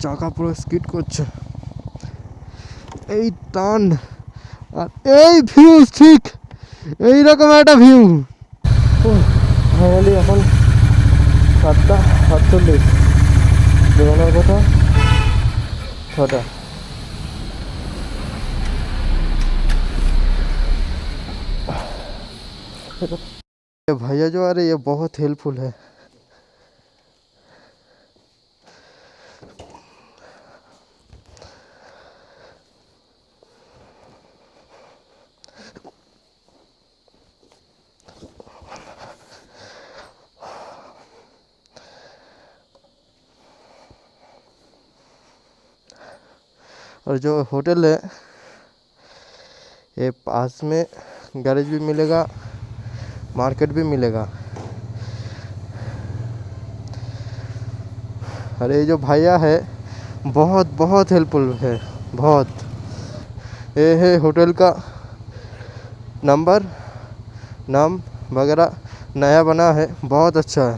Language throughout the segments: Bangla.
চাকা পুরো স্কিড করছে, এই টান আর এই ভিউ, ঠিক এইরকম একটা ভিউ। ফাইনালি এখন 7:48, বেরোনোর কথা 6টা। भैया जो आ रहे ये बहुत हेल्पफुल है। और जो होटल है ये पास में गैरेज भी मिलेगा, मार्केट भी मिलेगा। और ये जो भैया है बहुत बहुत हेल्पफुल है, बहुत। ये है होटल का नंबर, नाम वगैरह, नया बना है, बहुत अच्छा है।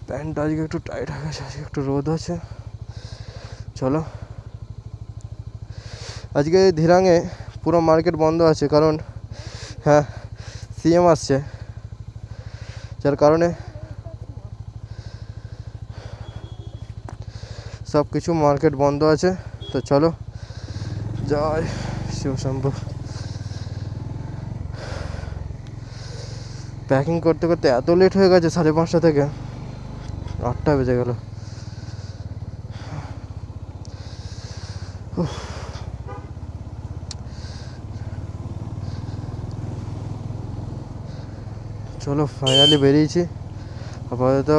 প্যান্ট আজকে একটু টাইট হয়ে গেছে, আজকে একটু রোদ আছে। চলো, আজকে ধিরাঙে পুরো মার্কেট বন্ধ আছে, কারণ হ্যাঁ সিএম আসছে, যার কারণে সব কিছু মার্কেট বন্ধ আছে। তো চলো জয় শিব শম্ভু। প্যাকিং করতে করতে এত লেট হয়ে গেছে, 5:30 থেকে 8টা বেজে গেল। চলো ফাইনালি বেরিয়েছি। আপাতত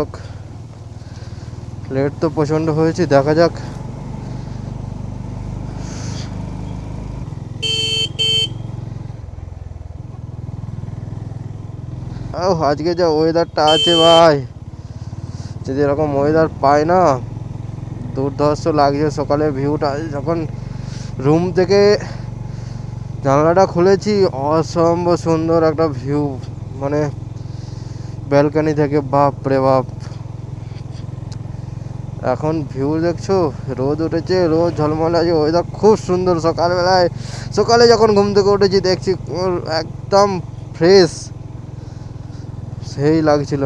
লেট তো প্রচণ্ড হয়েছে, দেখা যাক। আজকে যা ওয়েদারটা আছে ভাই, যদি এরকম ওয়েদার পায় না দুর্ধর্ষ লাগছে। সকালে ভিউটা যখন রুম থেকে জানলাটা খুলেছি, অসম্ভব সুন্দর একটা ভিউ, মানে ব্যালকনি থেকে, বাপ রে বাপ। এখন ভিউ দেখছো, রোদ উঠেছে, রোদ ঝলমলে আছে, ওয়েদার খুব সুন্দর। সকালে যখন ঘুম থেকে উঠেছি দেখছি একদম ফ্রেশ, সেই লাগছিল।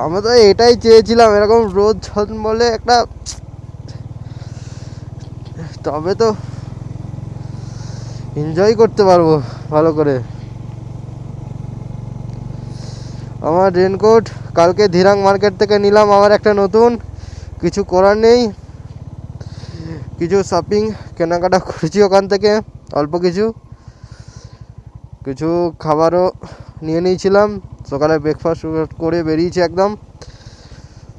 আমরা তো এটাই চেয়েছিলাম, এরকম রোদ ঝলমলে একটা, তবে তো এনজয় করতে পারবো ভালো করে। আমার রেনকোট কালকে ধিরাং মার্কেট থেকে নিলাম, আমার একটা নতুন। কিছু করার নেই, কিছু শপিং কেনাকাটা করেছি ওখান থেকে, অল্প কিছু কিছু খাবারও নিয়ে নিয়েছিলাম। সকালে ব্রেকফাস্ট করে বেরিয়েছি একদম,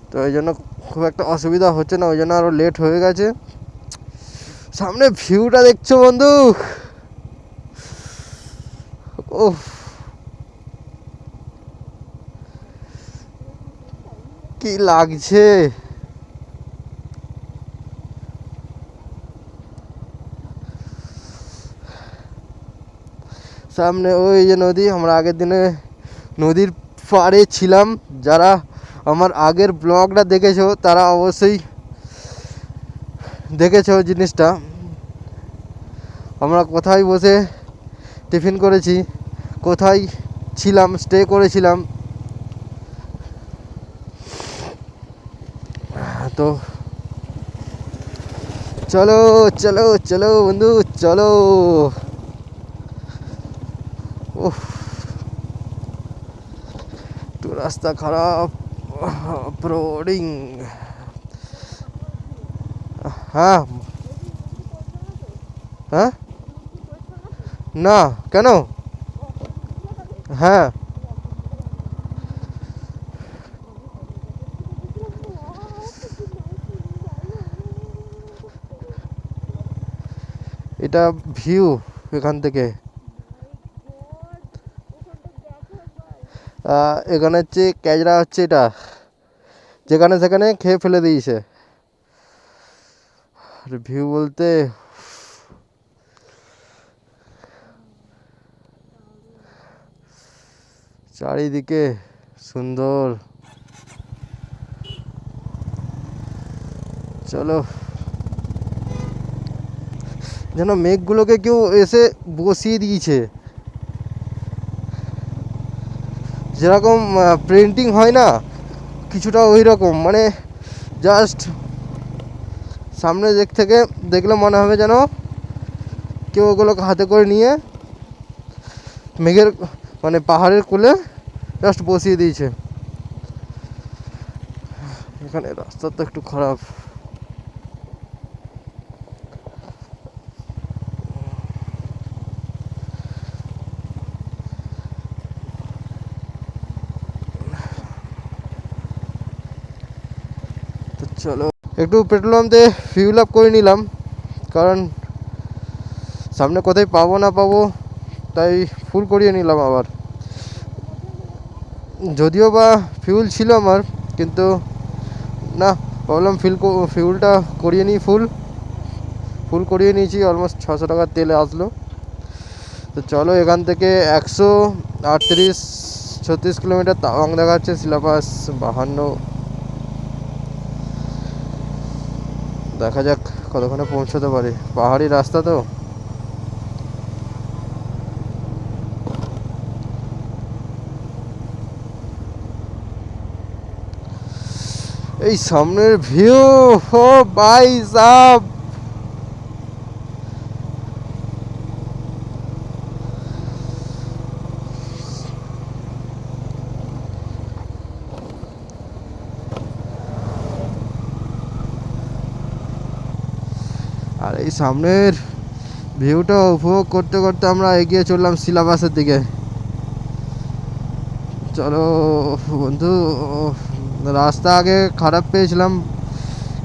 তো এই জন্য খুব একটা অসুবিধা হচ্ছে না, ওই জন্য আরও লেট হয়ে গেছে। সামনে ভিউটা দেখছো বন্ধু, ওহ কি লাগছে। সামনে ওই যে নদী, আমরা আগের দিনে নদীর পাড়ে ছিলাম। যারা আমার আগের ব্লগটা দেখেছো তারা অবশ্যই দেখেছো জিনিসটা, আমরা কোথায় বসে টিফিন করেছি, কোথায় ছিলাম, স্টে করেছিলাম। তো চলো চলো চলো বন্ধু চলো। ওহ তো রাস্তা খারাপ, অফরোডিং। হ্যাঁ হ্যাঁ, না কেন? হ্যাঁ এটা ভিউ এখান থেকে। এখানে হচ্ছে ক্যাজরা হচ্ছে এটা, যেখানে সেখানে খেয়ে ফেলে দিয়েছে। আর ভিউ বলতে চারিদিকে সুন্দর। চলো, যেন মেঘগুলোকে কেউ এসে বসিয়ে দিয়েছে, যেরকম প্রিন্টিং হয় না, কিছুটা ওই রকম। মানে জাস্ট সামনে দিক থেকে দেখলে মনে হবে যেন কেউ ওগুলোকে হাতে করে নিয়ে মেঘের মানে পাহাড়ের কোলে জাস্ট বসিয়ে দিয়েছে। এখানে রাস্তা তো একটু খারাপ। তো চলো, একটু পেট্রোল পাম্প দিয়ে ফিউল আপ করে নিলাম, কারণ সামনে কোথায় পাবো না পাবো, তাই ফুল করিয়ে নিলাম আবার। যদিও বা ফিউল ছিল আমার, কিন্তু না, ভাবলাম ফিউলটা করিয়ে নিই। ফুল করিয়ে নিয়েছি, অলমোস্ট 600 টাকার তেলে আসলো। তো চলো, এখান থেকে 138-36 কিলোমিটার তাওয়াং দেখাচ্ছে, সিলাবাস 52। দেখা যাক কতক্ষণে পৌঁছতে পারি, পাহাড়ি রাস্তা তো। এই সামনের ভিউ, ও ভাই সাব, আর এই সামনের ভিউটা উপভোগ করতে করতে আমরা এগিয়ে চললাম সিলাবাসের দিকে। চলো বন্ধু, রাস্তা আগে খারাপ পেয়েছিলাম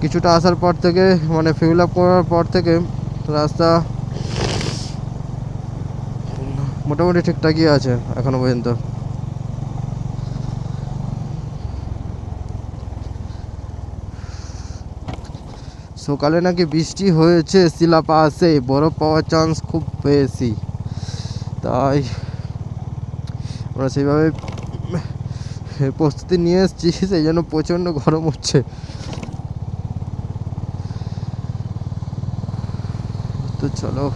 কিছুটা আসার পর থেকে, মানে ফিউল আপ করার পর থেকে রাস্তা মোটামুটি ঠিকঠাকই আছে এখনো পর্যন্ত। সকালে নাকি বৃষ্টি হয়েছে সিলাপাসে, বরফ পাওয়ার চান্স খুব বেশি, তাই আমরা সেইভাবে প্রস্তুতি নিয়ে এসেছি, সেই জন্য প্রচণ্ড গরম হচ্ছে। তো চলো,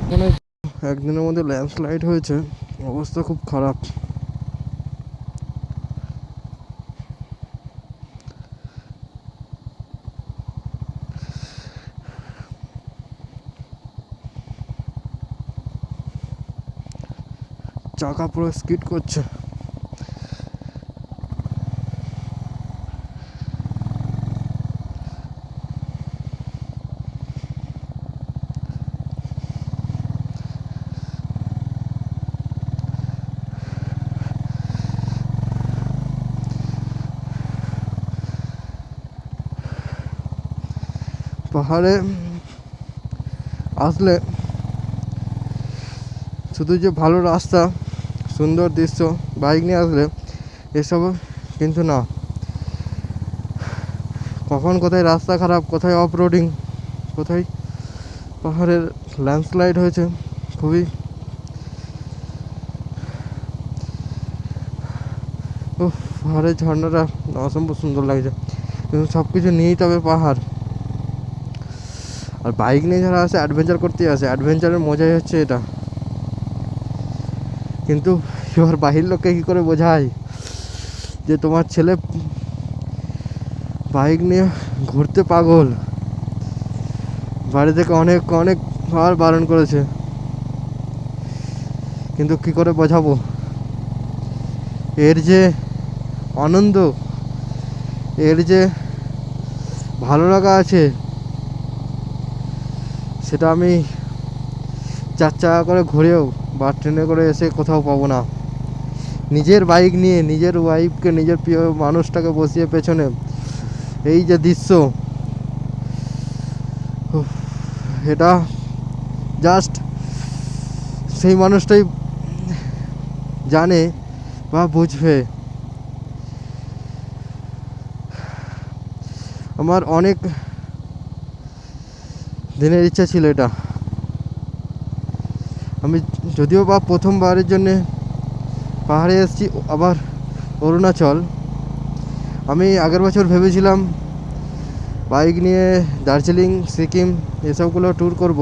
মানে একদিনের মধ্যে ল্যান্ডস্লাইড হয়েছে, অবস্থা খুব খারাপ। চাকা পুরো স্কিড করছে। পাহাড়ে আসলে শুধু যে ভালো রাস্তা, সুন্দর দৃশ্য, বাইক নিয়ে আসলে এসব কিন্তু না, কখন কোথায় রাস্তা খারাপ, কোথায় অফ রোডিং, কোথায় পাহাড়ের ল্যান্ডস্লাইড হয়েছে, খুবই পাহাড়ের ঝর্ণাটা অসম্ভব সুন্দর লাগছে। কিন্তু সব কিছু নিয়েই তবে পাহাড়, আর বাইক নিয়ে যারা আসে অ্যাডভেঞ্চার করতে আসে, অ্যাডভেঞ্চারের মজাই হচ্ছে এটা। কিন্তু এবার বাহির লোককে কী করে বোঝায় যে তোমার ছেলে বাইক নিয়ে ঘুরতে পাগল, বাড়ি থেকে অনেক বার বারণ করেছে, কিন্তু কি করে বোঝাবো এর যে আনন্দ, এর যে ভালো লাগা আছে, সেটা আমি 4 চাকা করে ঘুরেও বা ট্রেনে করে এসে কোথাও পাবো না। নিজের বাইক নিয়ে নিজের ওয়াইফকে, নিজের প্রিয় মানুষটাকে বসিয়ে পেছনে, এই যে দৃশ্য, এটা জাস্ট সেই মানুষটাই জানে বা বুঝবে। আমার অনেক দিনের ইচ্ছা ছিল এটা। আমি যদিও বা প্রথমবারের জন্যে পাহাড়ে এসেছি, আবার অরুণাচল। আমি আগের বছর ভেবেছিলাম বাইক নিয়ে দার্জিলিং, সিকিম এসবগুলো ট্যুর করব,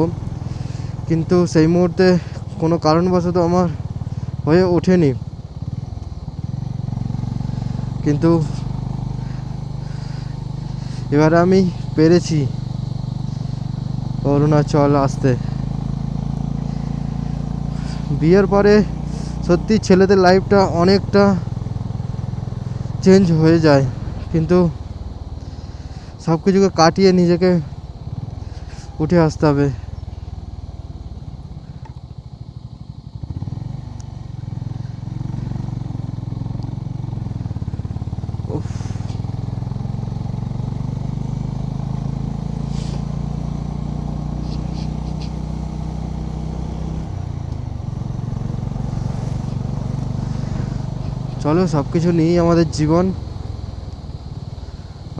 কিন্তু সেই মুহূর্তে কোনো কারণবশত আমার হয়ে ওঠেনি। কিন্তু এবারে আমি পেরেছি অরুণাচল আসতে। বিয়ের পরে সত্যি ছেলেদের লাইফটা অনেকটা চেঞ্জ হয়ে যায়, কিন্তু সব কিছুকে কাটিয়ে নিজেকে উঠে আসতে হবে। চলো, সব কিছু নিয়েই আমাদের জীবন,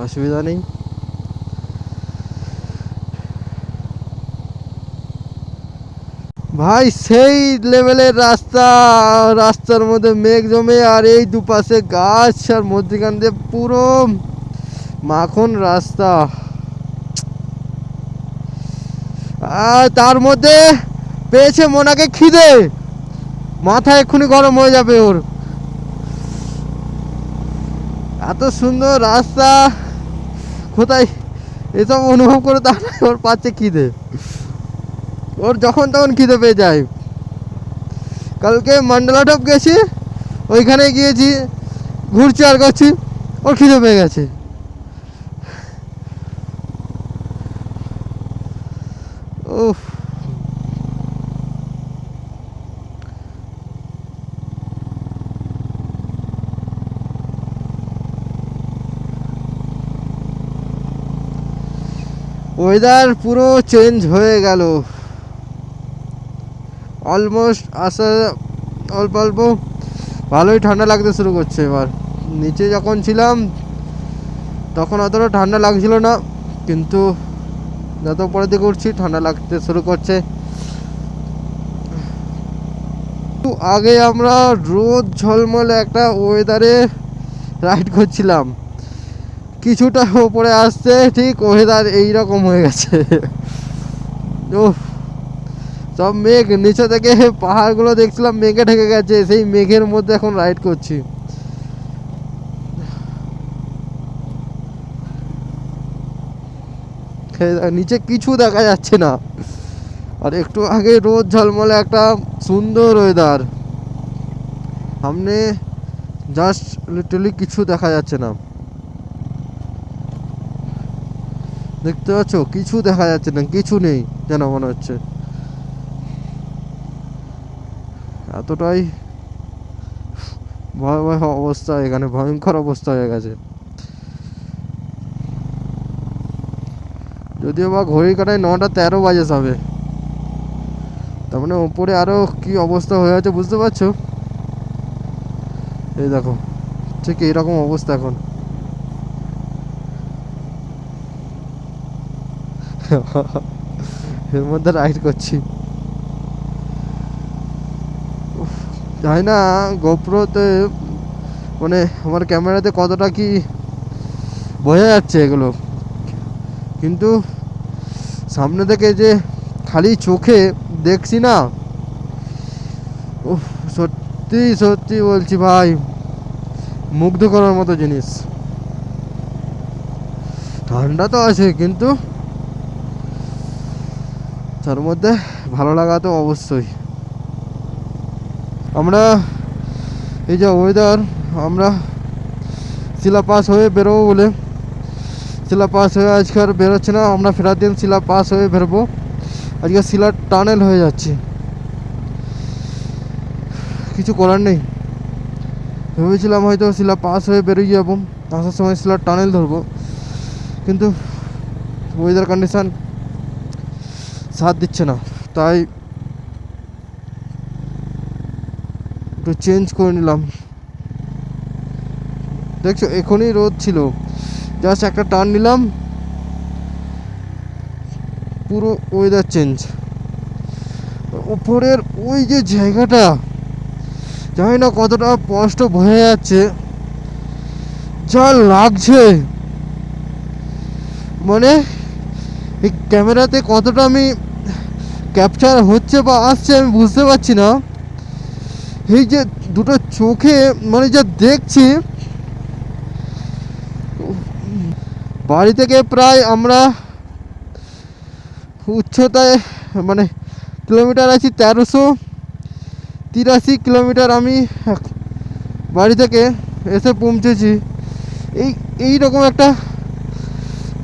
অসুবিধা নেই। ভাই সেই লেভেলের রাস্তা, রাস্তার মধ্যে মেঘ জমে আর এই দুপাশে গাছ, আর মধ্যখান দিয়ে পুরো মাখন রাস্তা, আর তার মধ্যে পেয়েছে মোনাকে খিদে, মাথা এক্ষুনি গরম হয়ে যাবে ওর। এত সুন্দর রাস্তা, কোথায় এসব অনুভব করে তা নয়, ওর পাচ্ছে খিদে, ওর যখন তখন খিদে পেয়ে যায়। কালকে মন্ডলা টপ গেছি, ওইখানে গিয়েছি, ঘুরছি আর করছি, ওর খিদে পেয়ে গেছে। উফ, ওয়েদার পুরো চেঞ্জ হয়ে গেল। অলমোস্ট আসা অল্প অল্প ভালোই ঠান্ডা লাগতে শুরু করছে এবার। নিচে যখন ছিলাম তখন অতটা ঠান্ডা লাগছিল না, কিন্তু যত পরের দিকে উঠছি ঠান্ডা লাগতে শুরু করছে। আগে আমরা রোদ ঝলমলে একটা ওয়েদারে রাইড করছিলাম, কিছুটা ওপরে আসছে ঠিক ওয়েদার এইরকম হয়ে গেছে। উফ, সব মেঘ, নিচে থেকে পাহাড়গুলো দেখছিলাম মেঘে ঢেকে গেছে, সেই মেঘের মধ্যে এখন রাইড করছি। নিচে কিছু দেখা যাচ্ছে না, আর একটু আগে রোদ ঝলমলে একটা সুন্দর ওয়েদার, সামনে জাস্ট লিটারালি কিছু দেখা যাচ্ছে না। দেখতে পাচ্ছ, কিছু দেখা যাচ্ছে না, কিছু নেই যেন মনে হচ্ছে। এতটাই ভয়াবহ অবস্থা এখানে, ভয়ঙ্কর অবস্থা হয়ে গেছে। যদিও বা ঘড়ির কাটায় 9:13 বাজে সবে, তার মানে ওপরে আরো কি অবস্থা হয়ে আছে বুঝতে পারছো। এই দেখো, ঠিক এইরকম অবস্থা এখন। এর মধ্যে রাইড করছি। জানি না গোপ্রোতে মানে আমার ক্যামেরাতে কতটা কি বোঝা যাচ্ছে এগুলো, কিন্তু সামনে থেকে যে খালি চোখে দেখছি না, উফ, সত্যি সত্যি বলছি ভাই, মুগ্ধ করার মতো জিনিস। ঠান্ডা তো আছে, কিন্তু তার মধ্যে ভালো লাগা তো অবশ্যই। আমরা এই যে ওয়েদার, আমরা শিলা পাস হয়ে বেরোবো বলে, শিলা পাস হয়ে আজকে আর বেরোচ্ছে না, আমরা ফেরার দিন শিলা পাস হয়ে বেরোবো। আজকে শিলার টানেল হয়ে যাচ্ছে, কিছু করার নেই। ভেবেছিলাম হয়তো শিলা পাস হয়ে বেরিয়ে যাবো, আসার সময় শিলার টানেল ধরবো, কিন্তু ওয়েদার কন্ডিশান সাথ দিচ্ছে না, তাই একটু চেঞ্জ করে নিলাম। দেখছো এখনই রোদ ছিল, জাস্ট একটা টার্ন নিলাম, পুরো ওয়েদার চেঞ্জ। উপরের ওই যে জায়গাটা জানি না কতটা স্পষ্ট বোঝা যাচ্ছে, যা লাগছে মানে এই ক্যামেরাতে কতটা আমি ক্যাপচার হচ্ছে বা আসছে আমি বুঝতে পারছি না। এই যে দুটো চোখে মানে যা দেখছি, বাড়ি থেকে প্রায় আমরা উচ্চতায় মানে কিলোমিটার আছি 1383 কিলোমিটার আমি বাড়ি থেকে এসে পৌঁছেছি এই রকম একটা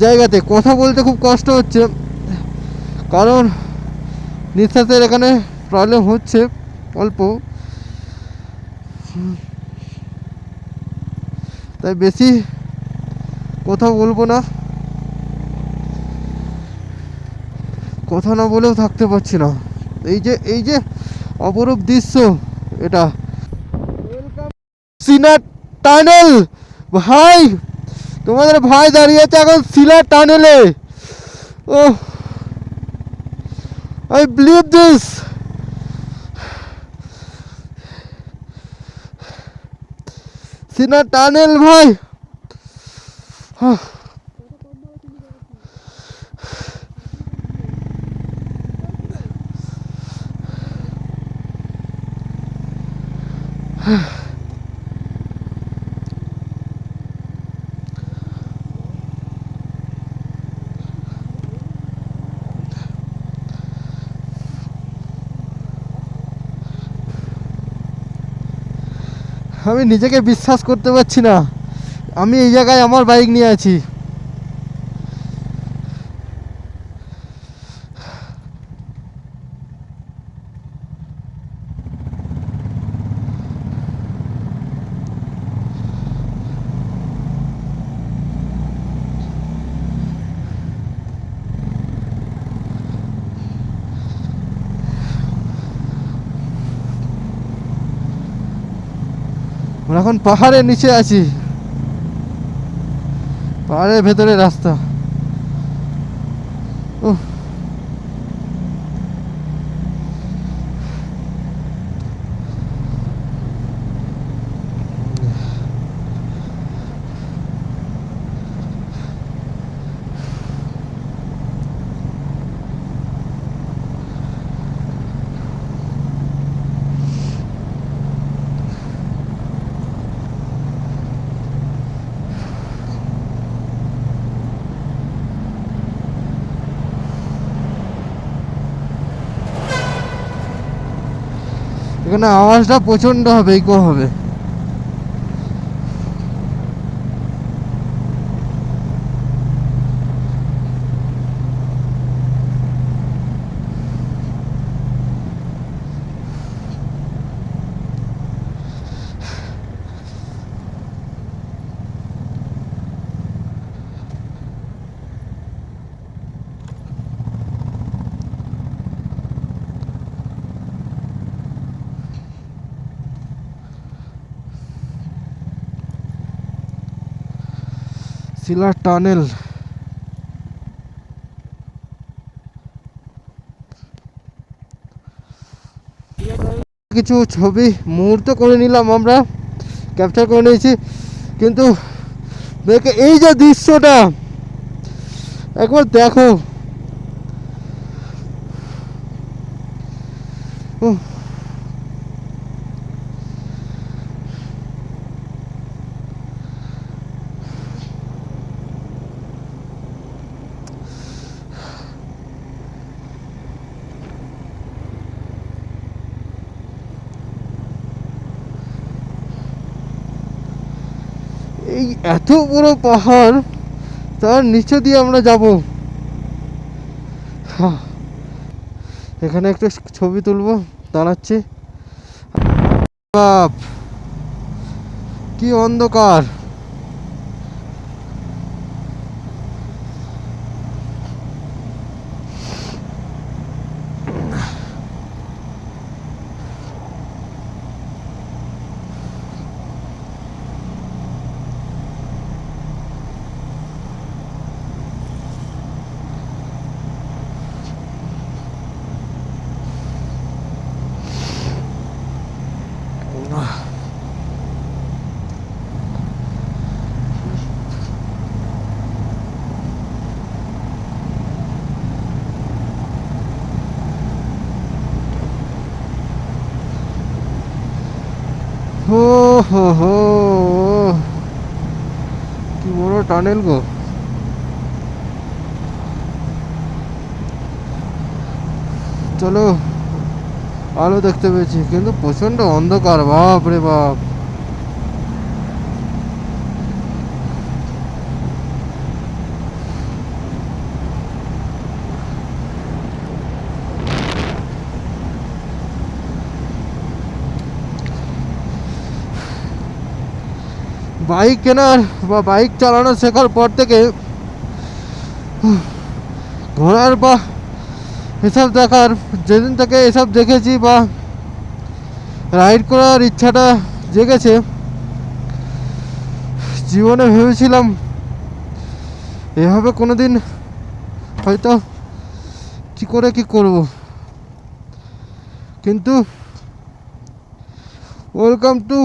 জায়গাতে। কথা বলতে খুব কষ্ট হচ্ছে, কারণ নিঃশ্বাসের এখানে প্রবলেম হচ্ছে অল্প, তাই বেশি কথা বলবো না। কথা না বলেও থাকতে পারছি না। এই যে অপরূপ দৃশ্য এটা, সিনার টানেল। ভাই তোমাদের ভাই দাঁড়িয়ে আছে এখন সিলার টানেলে। Oh I believe this. সিনার টানেল ভাই। আমি নিজেকে বিশ্বাস করতে পারছি না, আমি এই জায়গায় আমার বাইক নিয়ে আছি। আমরা এখন পাহাড়ের নিচে আছি, পাহাড়ের ভেতরে রাস্তা। উফ, এখানে আওয়াজটা প্রচন্ড হবে, ইকো হবে। সিলার টানেল। কিছু ছবি মুহূর্ত করে নিলাম, আমরা ক্যাপচার করে নিয়েছি, কিন্তু দেখে এই যে দৃশ্যটা একবার দেখো। এই এত বড় পাহাড়, তার নিচে দিয়ে আমরা যাব। এখানে একটু ছবি তুলবো, দাঁড়াচ্ছি। বাপ কি অন্ধকার! হো হো, কি বড় টানেল গো। চলো, আলো দেখতে পেয়েছি, কিন্তু প্রচন্ড অন্ধকার, বাপ রে বাপ। বাইক কেনার বা বাইক চালানো শেখার পর থেকে ঘোরার বা এসব দেখার, যেদিন থেকে এসব দেখেছি বা রাইড করার ইচ্ছাটা জেগেছে, জীবনে ভেবেছিলাম এভাবে কোনোদিন হয়তো কি করে কি করব, কিন্তু ওয়েলকাম টু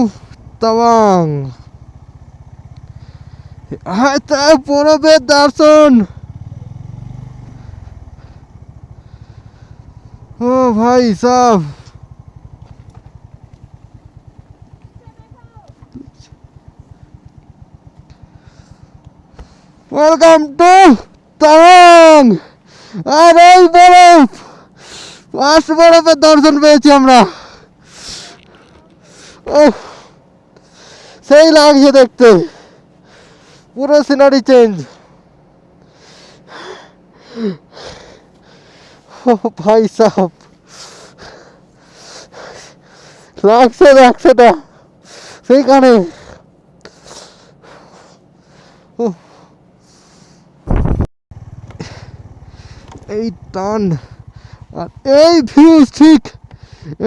তাওয়াং। হ্যাঁ, তা পূরবের দর্শন। ও ভাই সাহ, ওয়েলকাম টু তাওয়াং। আর এই বরফ, ফার্স্ট বরফের দর্শন পেয়েছি আমরা। ও, সেই লাগছে দেখতে, পুরো সিনারি চেঞ্জ। ও ভাই সাহ, লাগছে লাগছেটা সেইখানে। এই টান আর এই ভিউ, ঠিক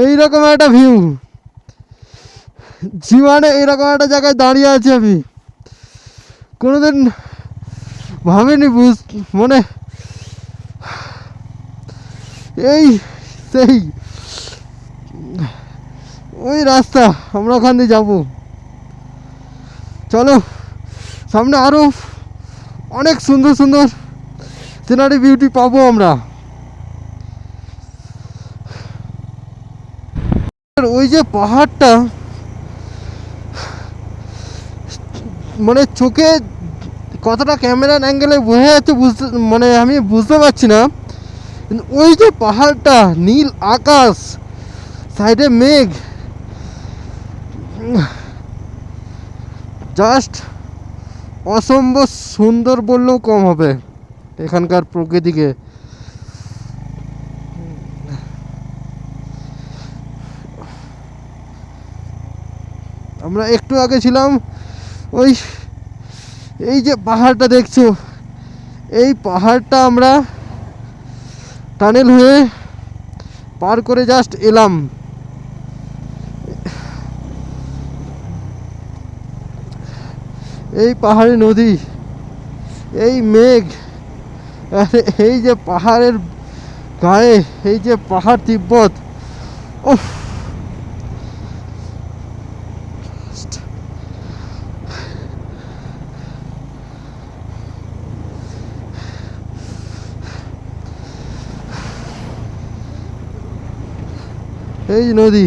এইরকম একটা ভিউ, জীবনে এইরকম একটা জায়গায় দাঁড়িয়ে আছি আমি, কোনোদিন ভাবিনি। মনে এই সেই ওই রাস্তা, আমরা ওখান দিয়ে যাবো। চলো, সামনে আরো অনেক সুন্দর সুন্দর সিনারি বিউটি পাবো আমরা। ওই যে পাহাড়টা, মানে চোখে কতটা ক্যামেরার অ্যাঙ্গেলে বোঝা যাচ্ছে বুঝতে, মানে আমি বুঝতে পারছি না, কিন্তু ওই যে পাহাড়টা, নীল আকাশ, সাইডে মেঘ, জাস্ট অসম্ভব সুন্দর বললেও কম হবে এখানকার প্রকৃতিকে। আমরা একটু আগে ছিলাম ওই, এই যে পাহাড়টা দেখছো, এই পাহাড়টা আমরা টানেল হয়ে পার করে জাস্ট এলাম। এই পাহাড়ি নদী, এই মেঘ, আর এই যে পাহাড়ের গায়ে এই যে পাহাড় তিব্বত, ওহ, এই নদী।